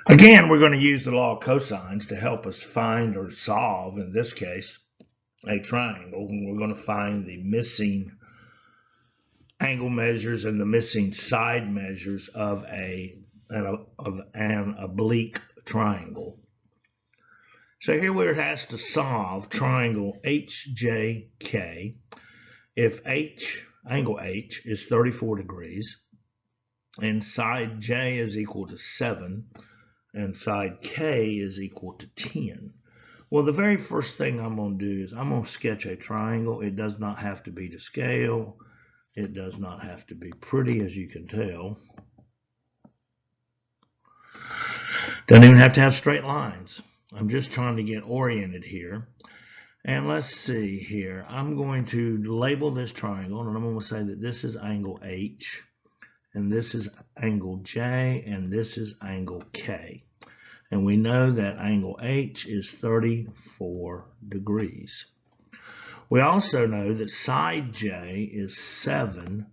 Again, we're going to use the law of cosines to help us find or solve, in this case, a triangle. And we're going to find the missing angle measures and the missing side measures of an oblique triangle. So here we're asked to solve triangle HJK if angle H is 34 degrees and side J is equal to 7 and side K is equal to 10. Well, the very first thing I'm going to do is I'm going to sketch a triangle. It does not have to be to scale. It does not have to be pretty, as you can tell. Doesn't even have to have straight lines. I'm just trying to get oriented here. And let's see here. I'm going to label this triangle, and I'm going to say that this is angle H, and this is angle J, and this is angle K. And we know that angle H is 34 degrees. We also know that side J is 7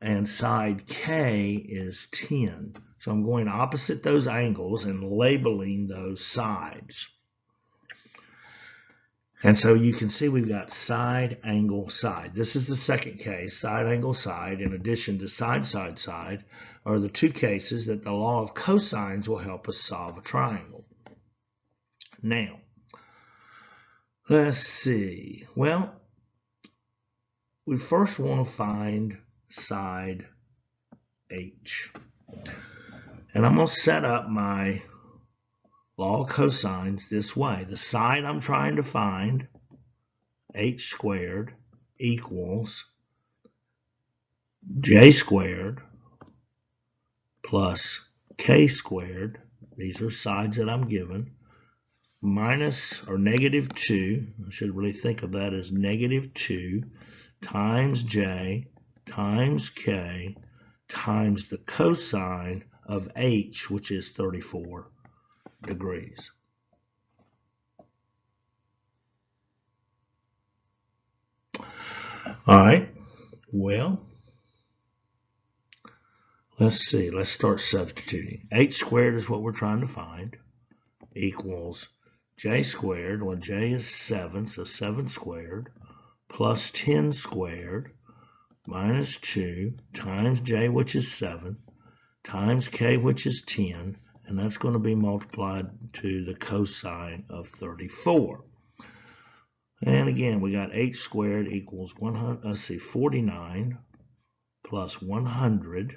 and side K is 10. So I'm going opposite those angles and labeling those sides. And so you can see we've got side, angle, side. This is the second case, side, angle, side, in addition to side, side, side, are the two cases that the law of cosines will help us solve a triangle. Now, let's see. Well, we first want to find side H. And I'm going to set up my law of cosines this way. The side I'm trying to find, H squared, equals J squared plus K squared. These are sides that I'm given. Minus or negative 2. I should really think of that as negative 2 times J times K times the cosine of H, which is 34 degrees. All right, well, let's see. Let's start substituting. H squared is what we're trying to find, equals J squared. Well, J is 7, so 7 squared, plus 10 squared, minus 2, times J, which is 7, times K, which is 10, and that's going to be multiplied to the cosine of 34. And again, we got H squared equals 49 plus 100.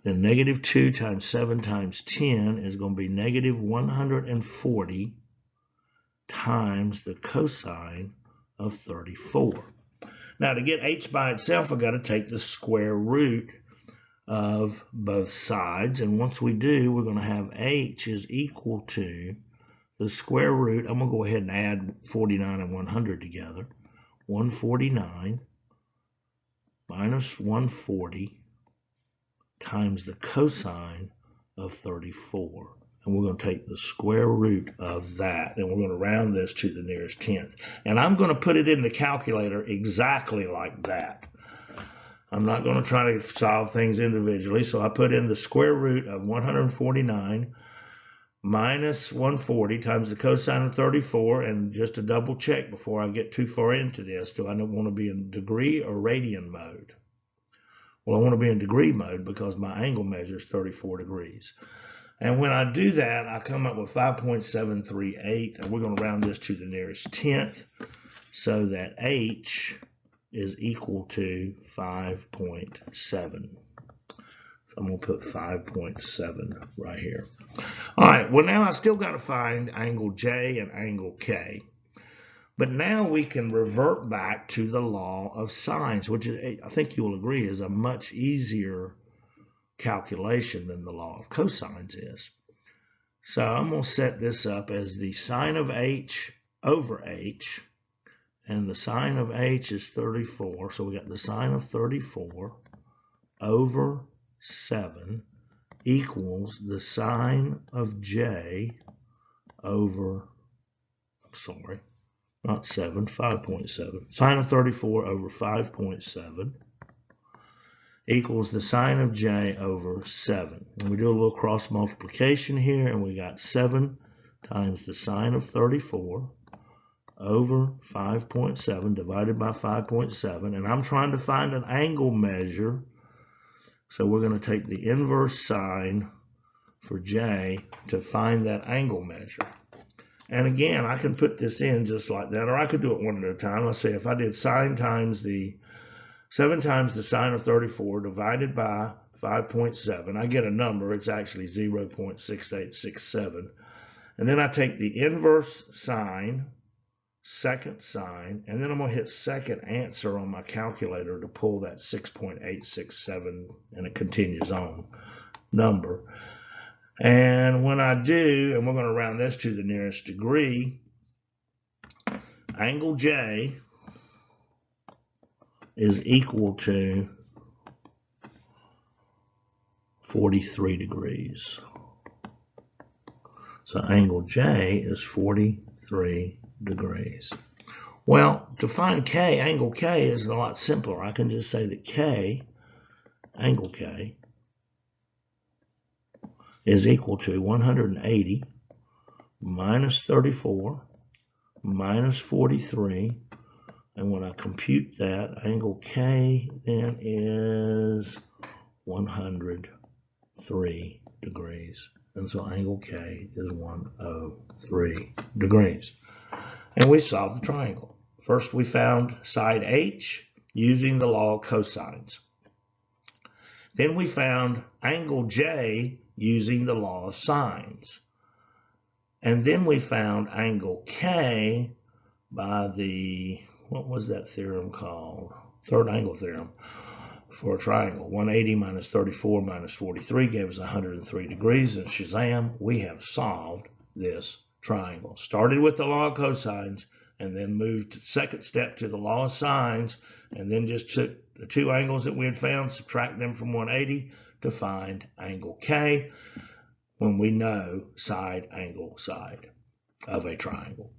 Then negative 2 times 7 times 10 is going to be negative 140 times the cosine of 34. Now, to get H by itself, I've got to take the square root of both sides. And once we do, we're going to have H is equal to the square root. I'm going to go ahead and add 49 and 100 together. 149 minus 140 times the cosine of 34. And we're going to take the square root of that, and we're going to round this to the nearest tenth. And I'm going to put it in the calculator exactly like that. I'm not going to try to solve things individually, so I put in the square root of 149 minus 140 times the cosine of 34, and just to double check before I get too far into this, do I want to be in degree or radian mode? Well, I want to be in degree mode because my angle measures 34 degrees. And when I do that, I come up with 5.738, and we're going to round this to the nearest tenth so that H is equal to 5.7. So I'm going to put 5.7 right here. All right, well, now I still got to find angle J and angle K. But now we can revert back to the law of sines, which is, I think you will agree, is a much easier calculation than the law of cosines is. So I'm going to set this up as the sine of H over H, and the sine of H is 34. So we got the sine of 34 over 7 equals the sine of J over, I'm sorry, not 7, 5.7. Sine of 34 over 5.7 equals the sine of j over 7. And we do a little cross multiplication here, and we got 7 times the sine of 34 over 5.7 divided by 5.7. And I'm trying to find an angle measure, so we're going to take the inverse sine for j to find that angle measure. And again, I can put this in just like that, or I could do it one at a time. Let's say if I did sine times the 7 times the sine of 34 divided by 5.7, I get a number. It's actually 0.6867. And then I take the inverse sine, second sine, and then I'm going to hit second answer on my calculator to pull that 6.867, and it continues on number. And when I do, and we're going to round this to the nearest degree, angle J is equal to 43 degrees. So angle J is 43 degrees. Well, to find K, angle K is a lot simpler. I can just say that K, angle K, is equal to 180 minus 34 minus 43. And when I compute that, angle K then is 103 degrees. And so angle K is 103 degrees. And we solved the triangle. First, we found side H using the law of cosines. Then we found angle J using the law of sines. And then we found angle K by the, what was that theorem called? Third angle theorem for a triangle. 180 minus 34 minus 43 gave us 103 degrees. And shazam, we have solved this triangle. Started with the law of cosines, and then moved second step to the law of sines, and then just took the two angles that we had found, subtract them from 180 to find angle K when we know side, angle, side of a triangle.